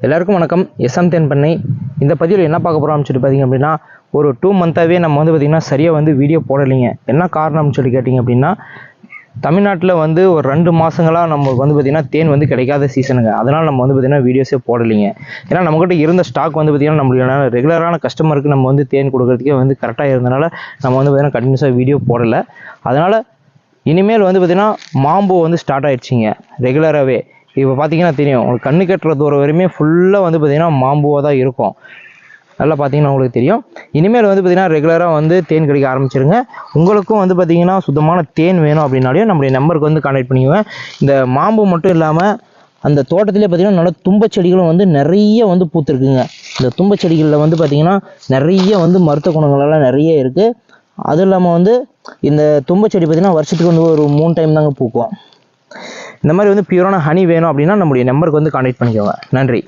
எல்லாருக்கும் வணக்கம். எஸ்எம் தேன் பண்ணை. இந்த பதிவில் என்ன பார்க்க போகிறோம்னு சொல்லி பார்த்தீங்க அப்படின்னா, ஒரு 2 மந்த்தாகவே நம்ம வந்து பார்த்திங்கன்னா சரியாக வந்து வீடியோ போடலைங்க. என்ன காரணம்னு சொல்லி கேட்டிங்க அப்படின்னா, தமிழ்நாட்டில் வந்து ஒரு 2 மாதங்களாக நமக்கு வந்து பார்த்திங்கன்னா தேன் வந்து கிடைக்காத சீசனுங்க. அதனால் நம்ம வந்து பார்த்திங்கன்னா வீடியோஸே போடலைங்க. ஏன்னா நம்மக்கிட்ட இருந்த ஸ்டாக் வந்து பார்த்திங்கன்னா நம்மளுக்கு ரெகுலரான கஸ்டமருக்கு நம்ம வந்து தேன் கொடுக்குறதுக்கே வந்து கரெக்டாக இருந்தனால நம்ம வந்து பார்த்திங்கன்னா கண்டினியூஸாக வீடியோ போடலை. அதனால் இனிமேல் வந்து பார்த்திங்கன்னா மாம்பூ வந்து ஸ்டார்ட் ஆகிடுச்சிங்க ரெகுலராகவே. இப்போ பார்த்தீங்கன்னா தெரியும், உங்களுக்கு கண்ணு கட்டுற தூரம் வரையுமே ஃபுல்லாக வந்து பார்த்திங்கன்னா மாம்பூவாக தான் இருக்கும். நல்லா பார்த்தீங்கன்னா உங்களுக்கு தெரியும். இனிமேல் வந்து பார்த்திங்கன்னா ரெகுலராக வந்து தேன் கிடைக்க ஆரம்பிச்சிருங்க. உங்களுக்கும் வந்து பார்த்திங்கன்னா சுத்தமான தேன் வேணும் அப்படின்னாலே நம்மளுடைய நம்பருக்கு வந்து கான்டாக்ட் பண்ணிக்குவேன். இந்த மாம்பூ மட்டும் இல்லாமல் அந்த தோட்டத்திலே பார்த்திங்கன்னா நல்ல தும்பச்செடிகளும் வந்து நிறைய வந்து பூத்துருக்குங்க. இந்த தும்பச்செடிகளில் வந்து பார்த்திங்கன்னா நிறைய வந்து மருத்துவ குணங்களெல்லாம் நிறைய இருக்குது. அதுவும் இல்லாமல் வந்து இந்த தும்பச்செடி பார்த்திங்கன்னா வருஷத்துக்கு வந்து ஒரு 3 டைம் தாங்க பூக்கும். இந்த மாதிரி வந்து பியூரான ஹனி வேணும் அப்படின்னா நம்முடைய நம்பருக்கு வந்து கான்டாக்ட் பண்ணிக்கோங்க. நன்றி.